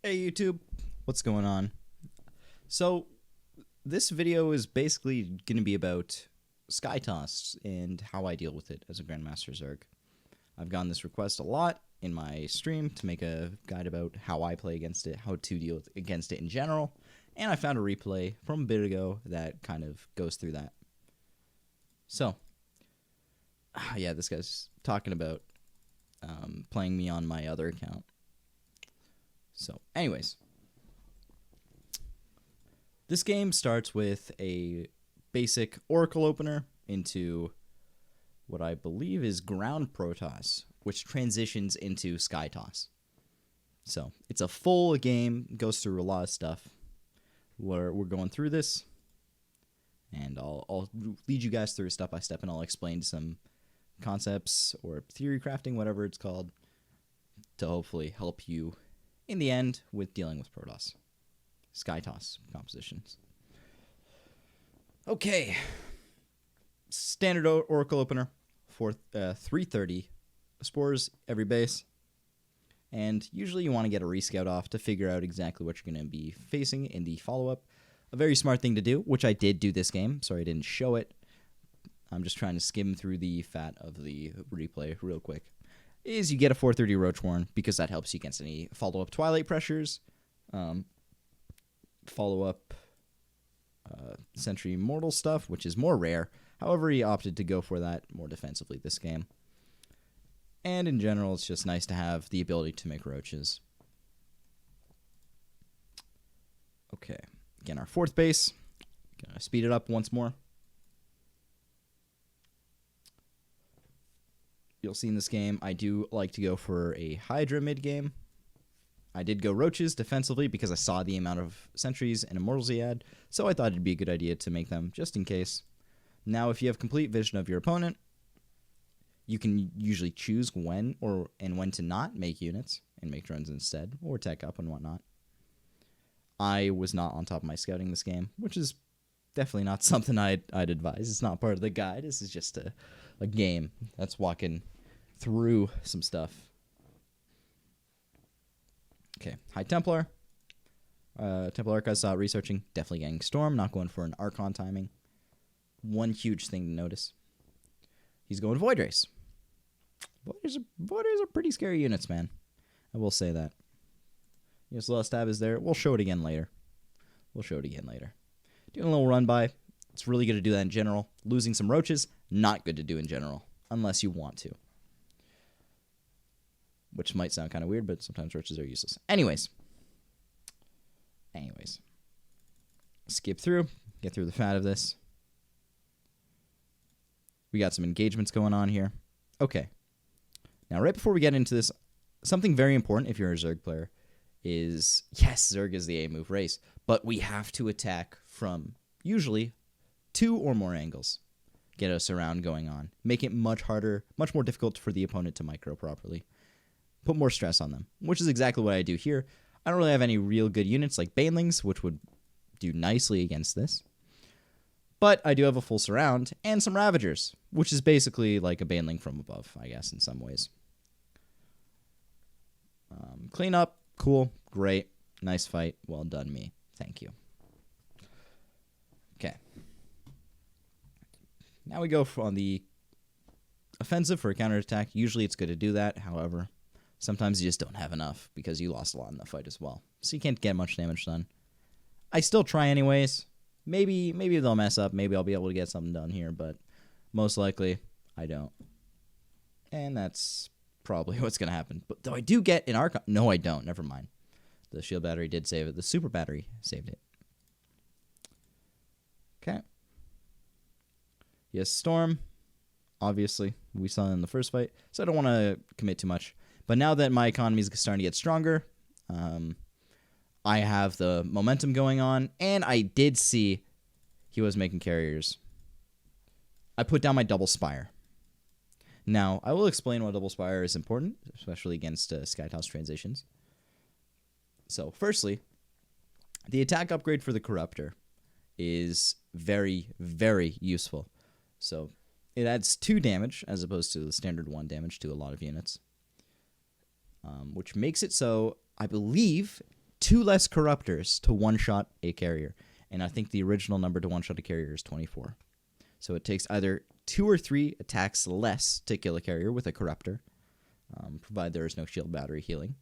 Hey YouTube, what's going on? So, this video is basically going to be about Skytoss and how I deal with it as a Grandmaster Zerg. I've gotten this request a lot in my stream to make a guide about how I play against it, how to deal against it in general, and I found a replay from a bit ago that kind of goes through that. So, yeah, this guy's talking about playing me on my other account. So, anyways, this game starts with a basic Oracle opener into what I believe is Ground Protoss, which transitions into Skytoss. So, it's a full game, goes through a lot of stuff. We're going through this, and I'll lead you guys through step by step, and I'll explain some concepts or theory crafting, whatever it's called, to hopefully help you in the end with dealing with Protoss. Skytoss compositions. Okay. Standard Oracle opener for 330 spores every base. And usually you want to get a rescout off to figure out exactly what you're going to be facing in the follow-up. A very smart thing to do, which I did do this game. Sorry I didn't show it. I'm just trying to skim through the fat of the replay real quick. Is you get a 430 Roach Warren because that helps you against any follow-up Twilight pressures, follow-up Sentry Mortal stuff, which is more rare. However, he opted to go for that more defensively this game. And in general, it's just nice to have the ability to make roaches. Okay, again, our fourth base. Gonna speed it up once more. You'll see in this game, I do like to go for a Hydra mid-game. I did go Roaches defensively because I saw the amount of Sentries and Immortals he had, so I thought it'd be a good idea to make them just in case. Now, if you have complete vision of your opponent, you can usually choose when to not make units and make drones instead, or tech up and whatnot. I was not on top of my scouting this game, which is definitely not something I'd advise. It's not part of the guide. This is just a game that's walking through some stuff. Okay, High Templar. Templar Archives saw researching, definitely getting Storm, not going for an Archon timing. One huge thing to notice. He's going Void Race. Void Rays are pretty scary units, man. I will say that. Yes, Lost Tab is there. We'll show it again later. Doing a little run by. It's really good to do that in general. Losing some Roaches, not good to do in general, unless you want to. Which might sound kind of weird, but sometimes Roaches are useless. Anyways. Skip through. Get through the fat of this. We got some engagements going on here. Okay. Now, right before we get into this, something very important if you're a Zerg player is, yes, Zerg is the A-move race, but we have to attack from usually 2 or more angles. Get a surround going on. Make it much harder, much more difficult for the opponent to micro properly. Put more stress on them, which is exactly what I do here. I don't really have any real good units like Banelings, which would do nicely against this. But I do have a full surround and some Ravagers, which is basically like a Baneling from above, I guess, in some ways. Clean up, cool, great, nice fight, well done me. Thank you. Okay. Now we go on the offensive for a counterattack. Usually it's good to do that, however, sometimes you just don't have enough because you lost a lot in the fight as well. So you can't get much damage done. I still try anyways. Maybe they'll mess up. Maybe I'll be able to get something done here, but most likely I don't. And that's probably what's going to happen. But though I do get an Archon. No, I don't. Never mind. The shield battery did save it. The super battery saved it. Okay. Yes, Storm. Obviously, we saw in the first fight. So I don't want to commit too much. But now that my economy is starting to get stronger, I have the momentum going on, and I did see he was making carriers. I put down my Double Spire. Now, I will explain why Double Spire is important, especially against Skytoss transitions. So, firstly, the attack upgrade for the Corruptor is very, very useful. So, it adds 2 damage, as opposed to the standard 1 damage to a lot of units. Which makes it so, I believe, 2 less Corruptors to one-shot a carrier. And I think the original number to one-shot a carrier is 24. So it takes either 2 or 3 attacks less to kill a carrier with a Corruptor, provided there is no shield battery healing.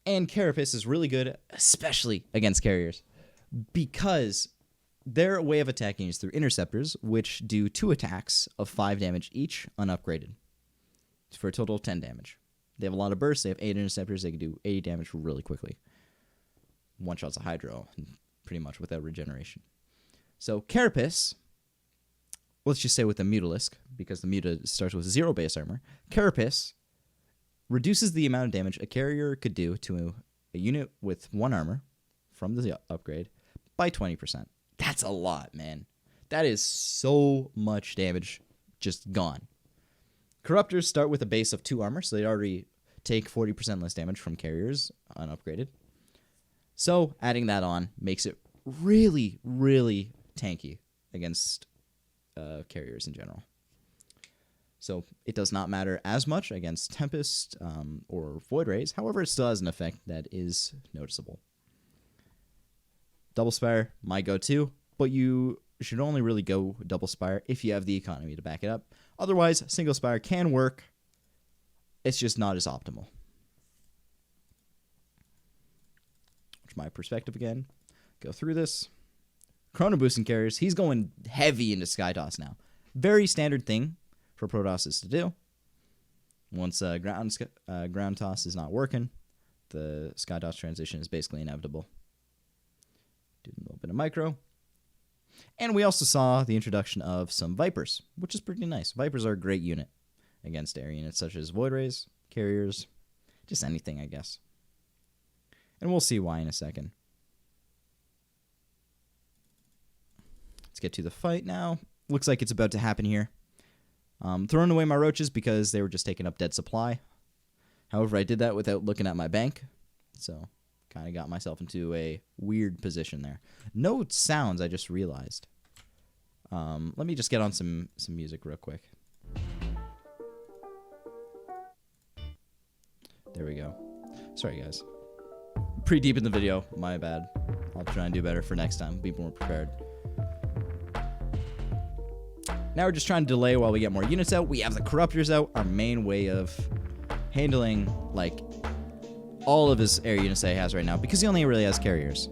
And Carapace is really good, especially against carriers, because their way of attacking is through Interceptors, which do 2 attacks of 5 damage each, unupgraded, for a total of 10 damage. They have a lot of bursts. They have 8 Interceptors. They can do 80 damage really quickly. One-shots a Hydro, pretty much without regeneration. So Carapace, let's just say with the Mutalisk, because the Muta starts with 0 base armor, Carapace reduces the amount of damage a carrier could do to a unit with 1 armor from the upgrade by 20%. That's a lot, man. That is so much damage just gone. Corruptors start with a base of 2 armor, so they already take 40% less damage from carriers unupgraded. So adding that on makes it really, really tanky against carriers in general. So it does not matter as much against Tempest or Void Rays. However, it still has an effect that is noticeable. Double Spire, my go-to, but you should only really go Double Spire if you have the economy to back it up. Otherwise, Single Spire can work. It's just not as optimal. Which my perspective again. Go through this. Chrono boosting carriers. He's going heavy into Skytoss now. Very standard thing for Protosses to do. Once ground toss is not working, the Skytoss transition is basically inevitable. Do a little bit of micro. And we also saw the introduction of some Vipers, which is pretty nice. Vipers are a great unit against air units such as Void Rays, carriers, just anything, I guess. And we'll see why in a second. Let's get to the fight now. Looks like it's about to happen here. Throwing away my roaches because they were just taking up dead supply. However, I did that without looking at my bank, so kind of got myself into a weird position there. No sounds, I just realized. Let me just get on some music real quick. There we go. Sorry, guys. Pretty deep in the video. My bad. I'll try and do better for next time. Be more prepared. Now we're just trying to delay while we get more units out. We have the Corruptors out. Our main way of handling, like, all of his air units that he has right now, because he only really has carriers.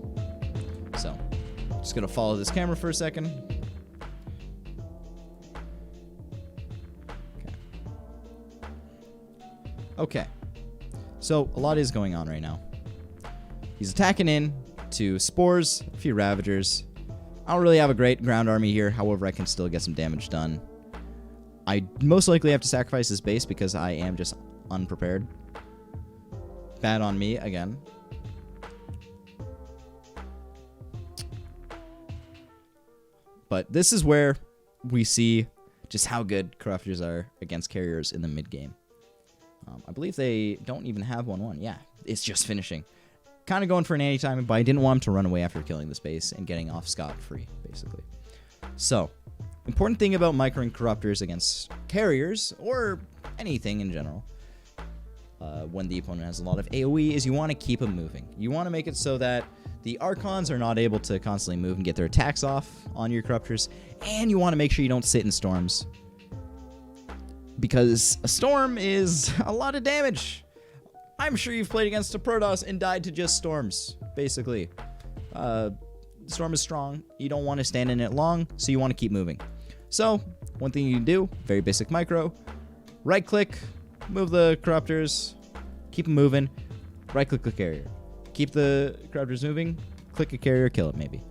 So, just going to follow this camera for a second. Okay. So, a lot is going on right now. He's attacking in to Spores, a few Ravagers. I don't really have a great ground army here. However, I can still get some damage done. I most likely have to sacrifice his base because I am just unprepared. Bad on me again. But this is where we see just how good Corruptors are against carriers in the mid game. I believe they don't even have 1-1. Yeah, it's just finishing. Kind of going for an anti-timing, but I didn't want him to run away after killing this base and getting off scot-free, basically. So, important thing about microing Corruptors against carriers, or anything in general, when the opponent has a lot of AoE, is you want to keep them moving. You want to make it so that the Archons are not able to constantly move and get their attacks off on your Corruptors, and you want to make sure you don't sit in storms. Because a storm is a lot of damage. I'm sure you've played against a Protoss and died to just storms, basically. Storm is strong. You don't want to stand in it long, so you want to keep moving. So, one thing you can do, very basic micro, right-click, move the Corruptors, keep them moving, right-click the carrier. Keep the Corruptors moving, click a carrier, kill it maybe.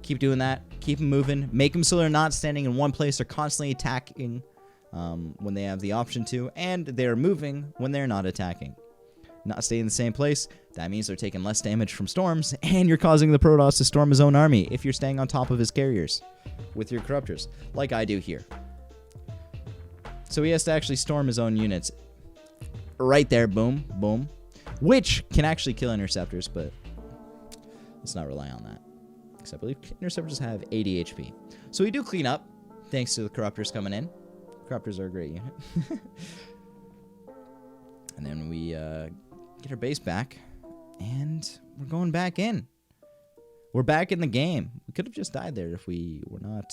Keep doing that, keep them moving, make them so they're not standing in one place, they're constantly attacking when they have the option to, and they're moving when they're not attacking. Not staying in the same place, that means they're taking less damage from storms, and you're causing the Protoss to storm his own army if you're staying on top of his carriers with your Corruptors, like I do here. So he has to actually storm his own units. Right there, boom, boom. Which can actually kill Interceptors, but let's not rely on that. Because I believe Interceptors have 80 HP. So we do clean up, thanks to the Corruptors coming in. Corruptors are a great unit. And then we get our base back, and we're going back in. We're back in the game. We could have just died there if we were not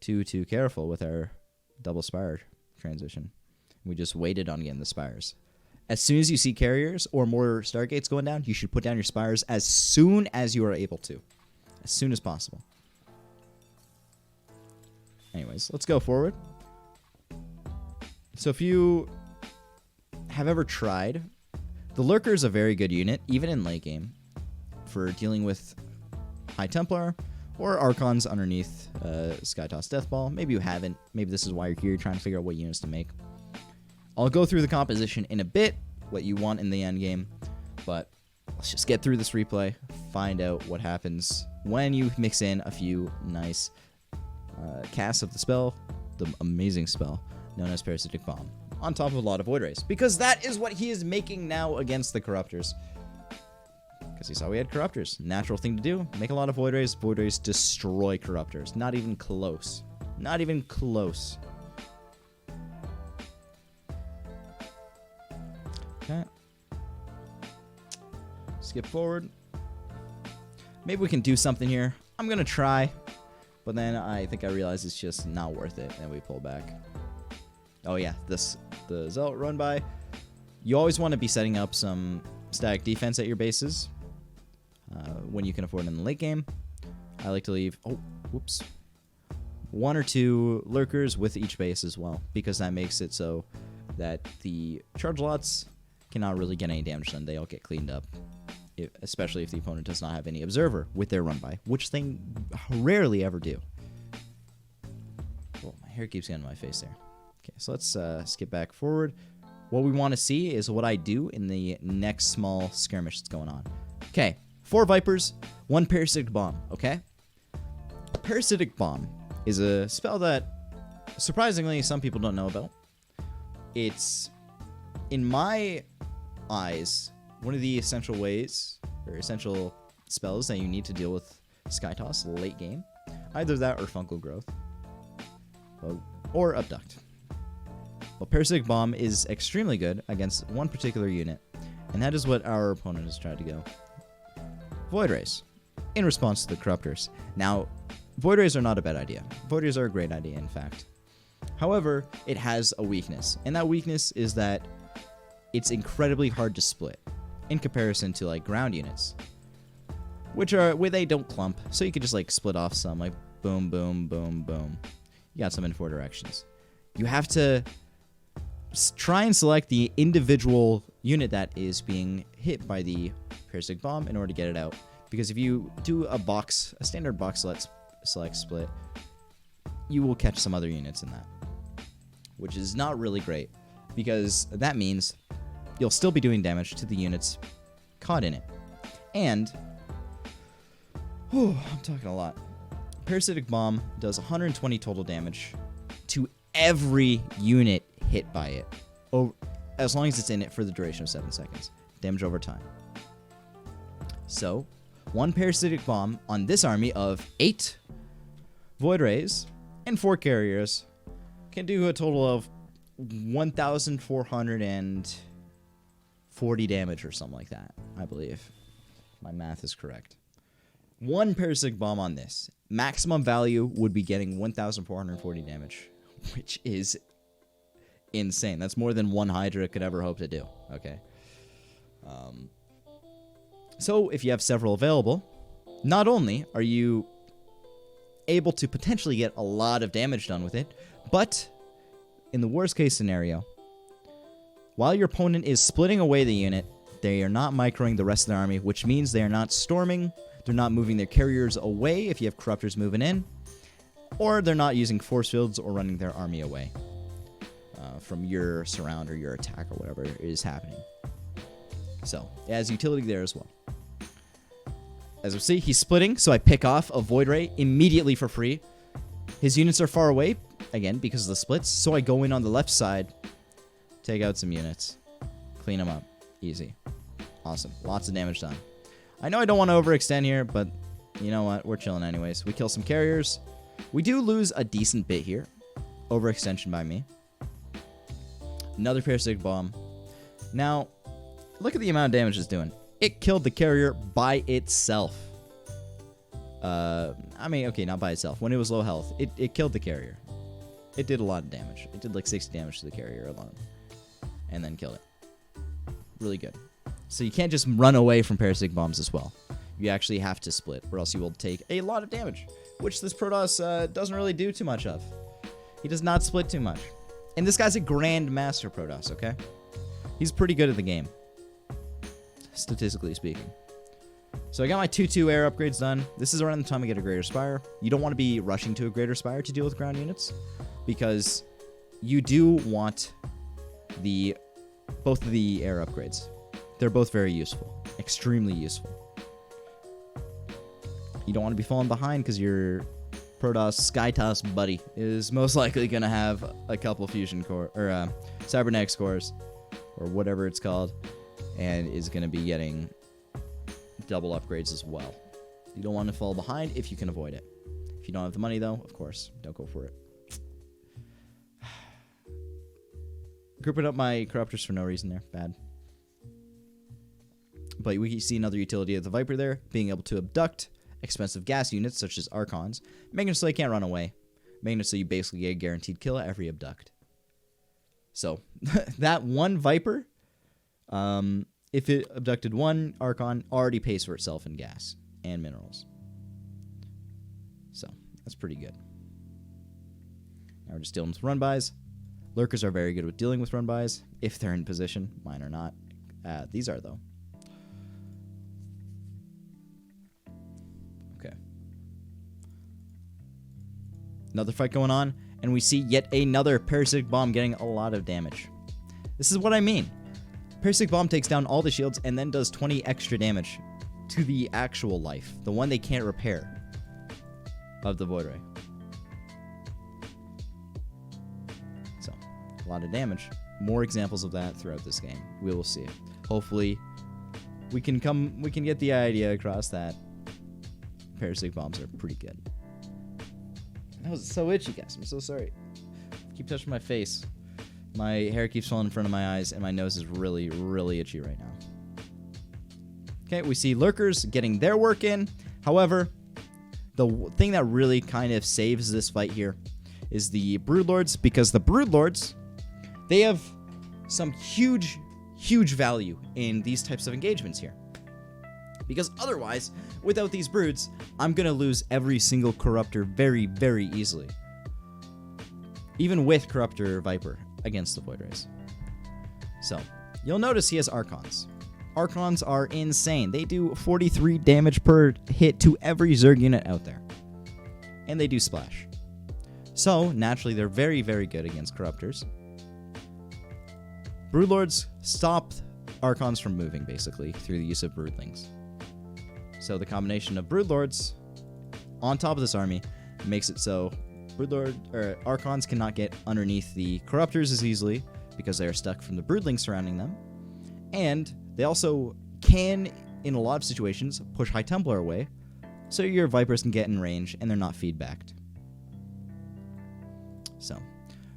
too careful with our double spire transition. We just waited on getting the spires. As soon as you see carriers or more Stargates going down, you should put down your spires as soon as you are able to. As soon as possible. Anyways, let's go forward. So if you have ever tried, the Lurker is a very good unit, even in late game, for dealing with High Templar or Archons underneath Skytoss Deathball. Maybe you haven't. Maybe this is why you're here, trying to figure out what units to make. I'll go through the composition in a bit, what you want in the end game, but let's just get through this replay, find out what happens when you mix in a few nice casts of the spell, the amazing spell known as Parasitic Bomb, on top of a lot of Void Rays, because that is what he is making now against the Corruptors. Because he saw we had Corruptors. Natural thing to do, make a lot of Void Rays. Void Rays destroy Corruptors. Not even close. Not even close. Okay. Skip forward. Maybe we can do something here. I'm going to try. But then I think I realize it's just not worth it. And we pull back. Oh yeah, the Zealot run by. You always want to be setting up some static defense at your bases. When you can afford it in the late game. I like to leave... Oh, whoops. 1 or 2 Lurkers with each base as well. Because that makes it so that the charge lots cannot really get any damage done. They all get cleaned up, especially if the opponent does not have any observer with their run by, which they rarely ever do. Oh, my hair keeps getting in my face there. Okay, so let's skip back forward. What we want to see is what I do in the next small skirmish that's going on. Okay, 4 Vipers, 1 Parasitic Bomb, okay? Parasitic Bomb is a spell that, surprisingly, some people don't know about. It's, in my eyes, one of the essential ways, or essential spells that you need to deal with Skytoss late game. Either that or Fungal Growth. Or Abduct. But Parasitic Bomb is extremely good against one particular unit, and that is what our opponent has tried to go. Void Rays, in response to the Corruptors. Now, Void Rays are not a bad idea. Void Rays are a great idea, in fact. However, it has a weakness, and that weakness is that it's incredibly hard to split in comparison to like ground units, which are where they don't clump, so you could just like split off some, like boom, boom, boom, boom. You got some in 4 directions. You have to try and select the individual unit that is being hit by the Parasitic Bomb in order to get it out. Because if you do a standard box select split, you will catch some other units in that, which is not really great, because that means you'll still be doing damage to the units caught in it. And, I'm talking a lot. Parasitic Bomb does 120 total damage to every unit hit by it, as long as it's in it for the duration of 7 seconds. Damage over time. So, 1 Parasitic Bomb on this army of 8 Void Rays and 4 carriers can do a total of 1,440 damage or something like that, I believe. My math is correct. 1 Parasitic Bomb on this. Maximum value would be getting 1,440 damage, which is insane. That's more than 1 Hydra could ever hope to do, okay? So, if you have several available, not only are you able to potentially get a lot of damage done with it, but in the worst case scenario, while your opponent is splitting away the unit, they are not microing the rest of the army, which means they are not storming, they're not moving their carriers away if you have Corruptors moving in, or they're not using force fields or running their army away from your surround or your attack or whatever is happening. So, it has utility there as well. As we see, he's splitting, so I pick off a Void Ray immediately for free. His units are far away, again, because of the splits, so I go in on the left side, take out some units, clean them up. Easy. Awesome. Lots of damage done. I know I don't want to overextend here, but you know what? We're chilling anyways. We kill some carriers. We do lose a decent bit here. Overextension by me. Another Parasitic Bomb. Now, look at the amount of damage it's doing. It killed the carrier by itself. I mean, okay, not by itself. When it was low health, it killed the carrier. It did a lot of damage. It did like 60 damage to the carrier alone. And then killed it. Really good. So you can't just run away from Parasitic Bombs as well. You actually have to split, or else you will take a lot of damage, which this Protoss doesn't really do too much of. He does not split too much. And this guy's a Grand Master Protoss, okay? He's pretty good at the game, statistically speaking. So I got my 2/2 air upgrades done. This is around the time I get a Greater Spire. You don't want to be rushing to a Greater Spire to deal with ground units, because you do want both of the air upgrades. They're both very useful, extremely useful. You don't want to be falling behind because your Protoss Skytoss buddy is most likely going to have a couple fusion core or cybernetics cores or whatever it's called, and is going to be getting double upgrades as well. You don't want to fall behind if you can avoid it. If you don't have the money, though, of course, don't go for it. Grouping up my corruptors for no reason there. Bad. But we see another utility of the Viper there, being able to abduct expensive gas units such as Archons, making it so they can't run away, making it so you basically get a guaranteed kill at every abduct. So that one Viper, if it abducted one Archon, already pays for itself in gas and minerals. So that's pretty good. Now we're just dealing with run-bys. Lurkers are very good with dealing with run-bys if they're in position. Mine are not. These are, though. Okay. Another fight going on, and we see yet another Parasitic Bomb getting a lot of damage. This is what I mean. Parasitic Bomb takes down all the shields and then does 20 extra damage to the actual life, the one they can't repair, of the Void Ray. So, a lot of damage. More examples of that throughout this game. We will see. Hopefully, we can get the idea across that Parasitic Bombs are pretty good. That was so itchy, guys. I'm so sorry. Keep touching my face. My hair keeps falling in front of my eyes, and my nose is really, really itchy right now. Okay, we see Lurkers getting their work in. However, the thing that really kind of saves this fight here is the Broodlords, because the Broodlords, they have some huge, huge value in these types of engagements here. Because otherwise, without these broods, I'm going to lose every single Corruptor very, very easily. Even with Corruptor Viper against the Void Rays. So, you'll notice he has Archons. Archons are insane. They do 43 damage per hit to every Zerg unit out there. And they do splash. So, naturally, they're very, very good against Corruptors. Broodlords stop Archons from moving, basically, through the use of Broodlings. So the combination of Broodlords on top of this army makes it so Archons cannot get underneath the Corruptors as easily because they are stuck from the Broodlings surrounding them. And they also can, in a lot of situations, push High Templar away, so your Vipers can get in range and they're not feedbacked. So,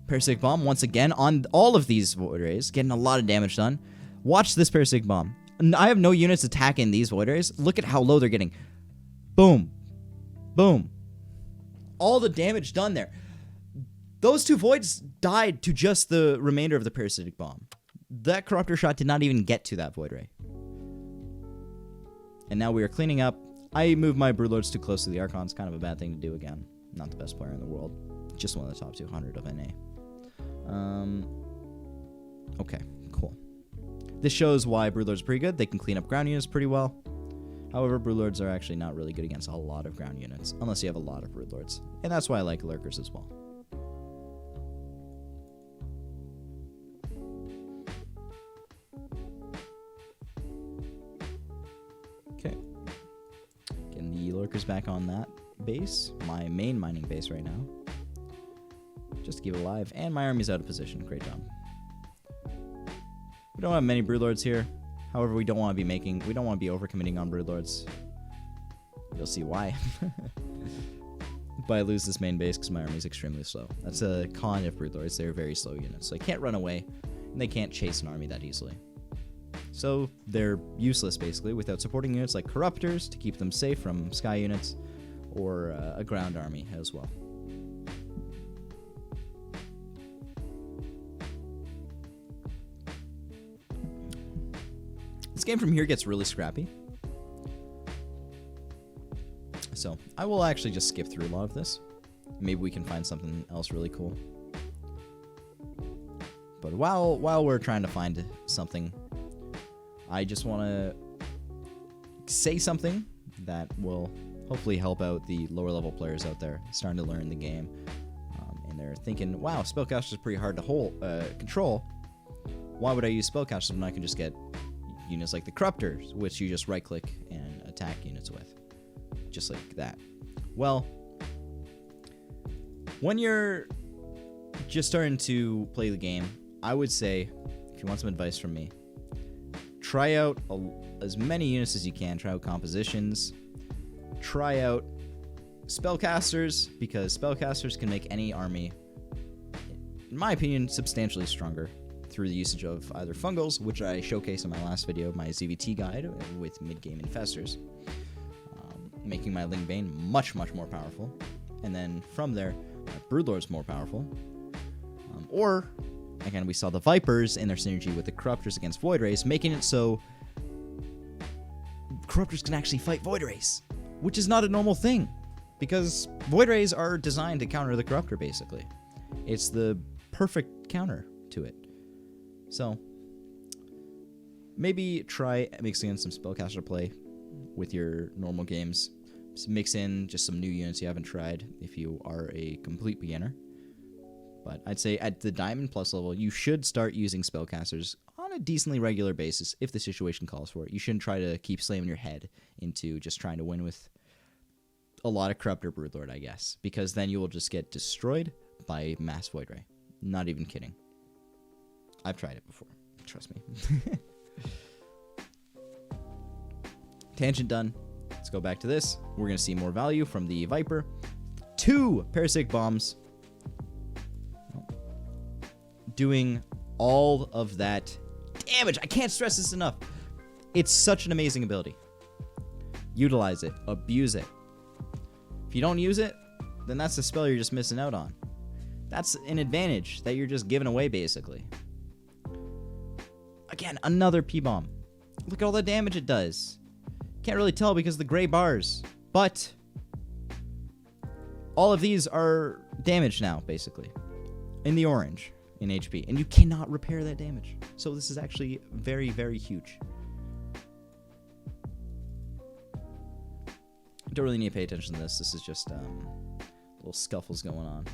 Parasitic Bomb, once again, on all of these Void Rays, getting a lot of damage done. Watch this Parasitic Bomb. I have no units attacking these Void Rays. Look at how low they're getting. Boom. Boom. All the damage done there. Those two Voids died to just the remainder of the Parasitic Bomb. That Corruptor shot did not even get to that Void Ray. And now we are cleaning up. I moved my Broodlords too close to the Archons. Kind of a bad thing to do again. Not the best player in the world. Just one of the top 200 of NA. Okay, cool. This shows why Broodlords are pretty good. They can clean up ground units pretty well. However, Broodlords are actually not really good against a lot of ground units, unless you have a lot of Broodlords. And that's why I like Lurkers as well. Okay. Getting the Lurkers back on that base. My main mining base right now. Just to keep it alive. And my army's out of position. Great job. We don't have many Broodlords here. However, we don't want to be overcommitting on Broodlords. You'll see why. But I lose this main base because my army is extremely slow. That's a con of Broodlords. They're very slow units. So they can't run away, and they can't chase an army that easily. So they're useless, basically, without supporting units like Corruptors to keep them safe from sky units, or a ground army as well. This game from here gets really scrappy. So I will actually just skip through a lot of this. Maybe we can find something else really cool. But while we're trying to find something, I just want to say something that will hopefully help out the lower level players out there starting to learn the game. And they're thinking, wow, Spellcasters is pretty hard to control. Why would I use Spellcasters when I can just get units like the Corruptors, which you just right click and attack units with? Just like that. Well, when you're just starting to play the game, I would say, if you want some advice from me, try out as many units as you can. Try out compositions. Try out Spellcasters, because Spellcasters can make any army, in my opinion, substantially stronger through the usage of either fungals, which I showcased in my last video, my ZvT guide with mid-game infestors, making my Lingbane much more powerful, and then from there, my Broodlord's more powerful. Or, again, we saw the Vipers in their synergy with the Corruptors against Void Rays, making it so Corruptors can actually fight Void Rays, which is not a normal thing, because Void Rays are designed to counter the Corruptor, basically. It's the perfect counter to it. So, maybe try mixing in some Spellcaster play with your normal games. Mix in just some new units you haven't tried if you are a complete beginner. But I'd say at the Diamond Plus level, you should start using Spellcasters on a decently regular basis if the situation calls for it. You shouldn't try to keep slamming your head into just trying to win with a lot of Corruptor Broodlord, I guess, because then you will just get destroyed by Mass Void Ray. Not even kidding. I've tried it before. Trust me. Tangent done. Let's go back to this. We're going to see more value from the Viper. 2 Parasitic Bombs. Doing all of that damage. I can't stress this enough. It's such an amazing ability. Utilize it. Abuse it. If you don't use it, then that's the spell you're just missing out on. That's an advantage that you're just giving away, basically. Again, another P-Bomb. Look at all the damage it does. Can't really tell because of the gray bars. But all of these are damaged now, basically. In the orange, in HP. And you cannot repair that damage. So this is actually very, very huge. Don't really need to pay attention to this. This is just little scuffles going on.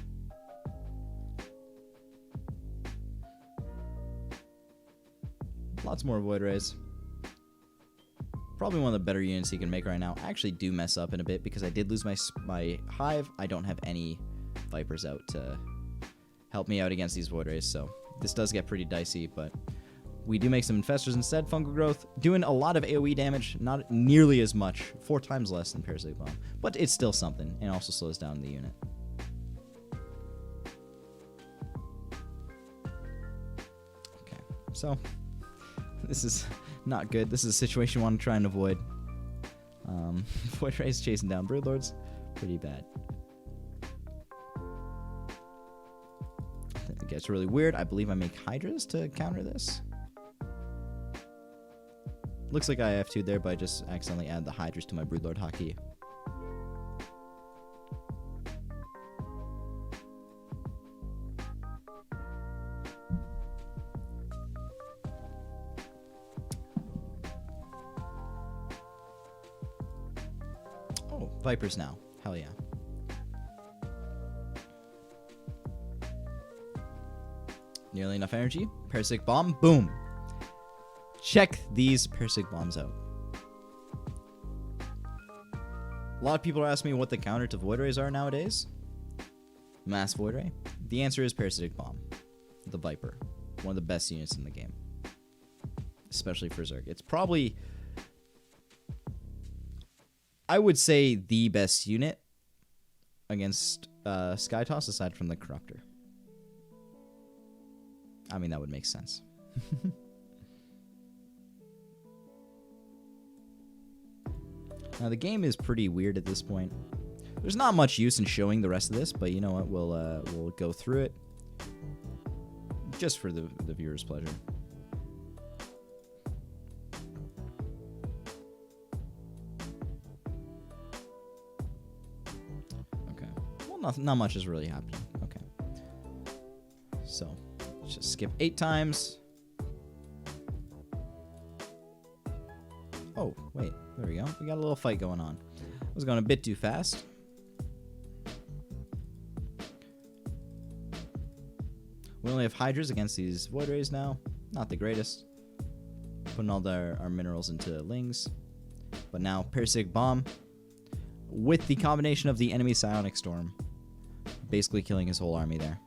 Lots more Void Rays. Probably one of the better units he can make right now. I actually do mess up in a bit because I did lose my Hive. I don't have any Vipers out to help me out against these Void Rays, so this does get pretty dicey, but we do make some Infestors instead. Fungal Growth, doing a lot of AoE damage, not nearly as much, 4 times less than Parasitic Bomb, but it's still something, and also slows down the unit. Okay, so this is not good. This is a situation you want to try and avoid. Void Rays chasing down Broodlords, pretty bad. It gets really weird. I believe I make Hydras to counter this. Looks like I F2'd there, but I just accidentally add the Hydras to my Broodlord hotkey. Oh, Vipers now. Hell yeah. Nearly enough energy. Parasitic Bomb. Boom. Check these Parasitic Bombs out. A lot of people are asking me what the counter to Void Rays are nowadays. Mass Void Ray. The answer is Parasitic Bomb. The Viper. One of the best units in the game. Especially for Zerg. It's probably, I would say, the best unit against Skytoss aside from the Corruptor. I mean, that would make sense. Now, the game is pretty weird at this point. There's not much use in showing the rest of this, but you know what? We'll go through it just for the viewer's pleasure. Okay. Well, not much is really happening. Okay. So, let's just skip 8 times. Oh, wait. There we go. We got a little fight going on. I was going a bit too fast. We only have Hydras against these Void Rays now. Not the greatest. Putting all our minerals into Lings. But now Parasitic Bomb with the combination of the enemy Psionic Storm. Basically killing his whole army there.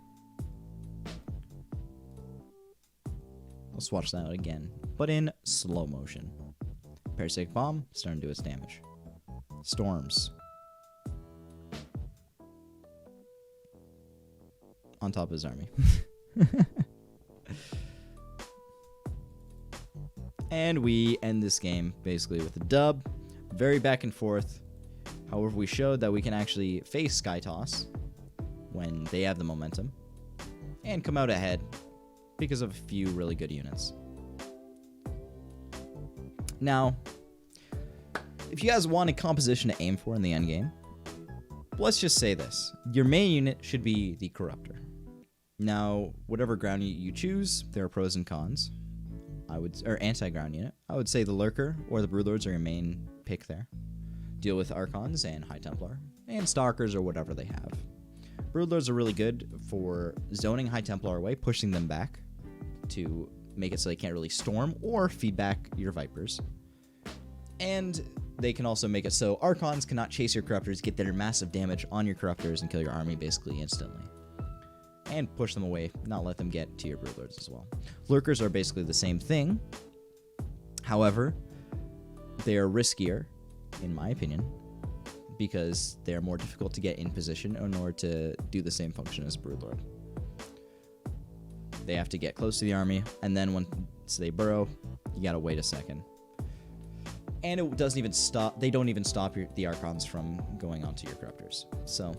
Let's watch that again. But in slow motion. Parasitic Bomb starting to do its damage. Storms. On top of his army. And we end this game basically with a dub. Very back and forth. However, we showed that we can actually face Skytoss when they have the momentum and come out ahead because of a few really good units. Now, if you guys want a composition to aim for in the endgame, let's just say this. Your main unit should be the Corruptor. Now, whatever ground unit you choose, there are pros and cons. Or anti-ground unit. I would say the Lurker or the Broodlords are your main pick there. Deal with Archons and High Templar, and Stalkers or whatever they have. Broodlords are really good for zoning High Templar away, pushing them back to make it so they can't really storm or feed back your Vipers. And they can also make it so Archons cannot chase your Corruptors, get their massive damage on your Corruptors, and kill your army basically instantly. And push them away, not let them get to your Broodlords as well. Lurkers are basically the same thing. However, they are riskier, in my opinion, because they're more difficult to get in position in order to do the same function as Broodlord. They have to get close to the army, and then once they burrow, you gotta wait a second. And it doesn't even stop. They don't even stop the Archons from going onto your Corruptors. So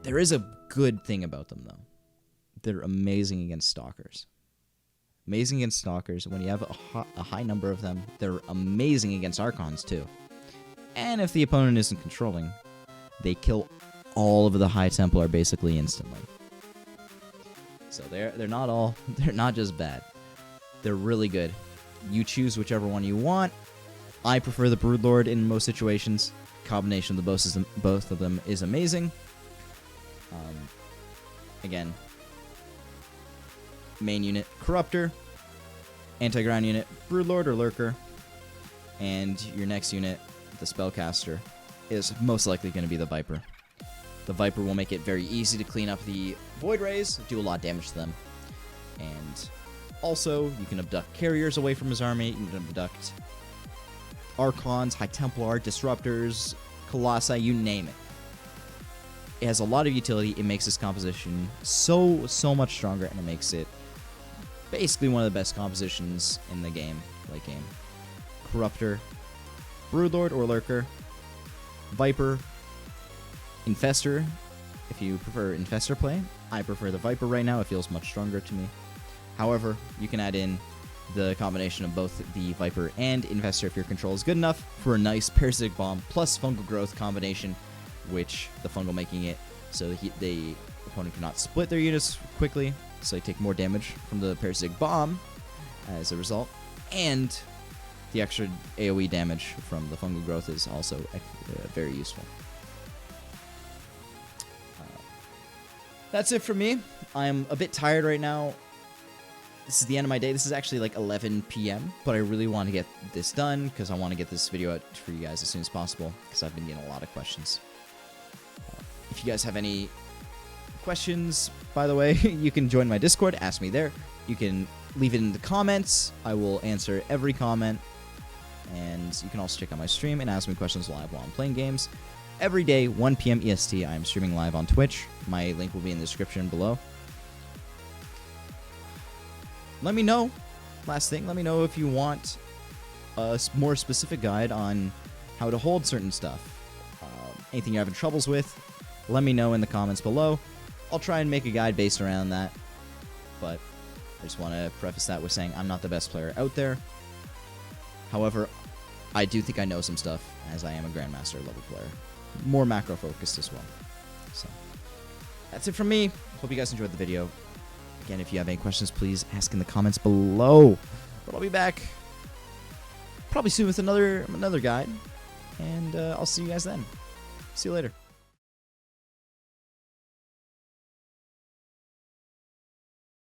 there is a good thing about them, though. They're amazing against Stalkers. Amazing against Stalkers. When you have a high number of them, they're amazing against Archons, too. And if the opponent isn't controlling, they kill all of the High Templar basically instantly. So they're not just bad. They're really good. You choose whichever one you want. I prefer the Broodlord in most situations. Combination of both of them is amazing. Again, main unit Corruptor, anti-ground unit Broodlord or Lurker, and your next unit, the Spellcaster, is most likely going to be the Viper. The Viper will make it very easy to clean up the Void Rays, do a lot of damage to them, and also you can abduct carriers away from his army. You can abduct Archons, High Templar, Disruptors, Colossi, you name it. It has a lot of utility. It makes this composition so much stronger, and it makes it basically one of the best compositions in the game, late game. Corruptor, Broodlord or Lurker, Viper, Infestor, if you prefer Infestor play. I prefer the Viper right now. It feels much stronger to me. However, you can add in the combination of both the Viper and Infestor if your control is good enough for a nice Parasitic Bomb plus Fungal Growth combination, which the Fungal making it so the opponent cannot split their units quickly, so they take more damage from the Parasitic Bomb as a result, and the extra AoE damage from the Fungal Growth is also very useful. That's it for me. I'm a bit tired right now. This is the end of my day. This is actually like 11 p.m., but I really want to get this done because I want to get this video out for you guys as soon as possible because I've been getting a lot of questions. If you guys have any questions, by the way, you can join my Discord, ask me there. You can leave it in the comments. I will answer every comment. And you can also check out my stream and ask me questions live while I'm playing games. Every day, 1 p.m. EST, I am streaming live on Twitch. My link will be in the description below. Let me know, last thing, let me know if you want a more specific guide on how to hold certain stuff. Anything you're having troubles with, let me know in the comments below. I'll try and make a guide based around that. But I just want to preface that with saying I'm not the best player out there. However, I do think I know some stuff, as I am a Grandmaster level player. More macro focused as well. So that's it from me. Hope you guys enjoyed the video. Again, if you have any questions, please ask in the comments below. But I'll be back probably soon with another guide. And I'll see you guys then. See you later.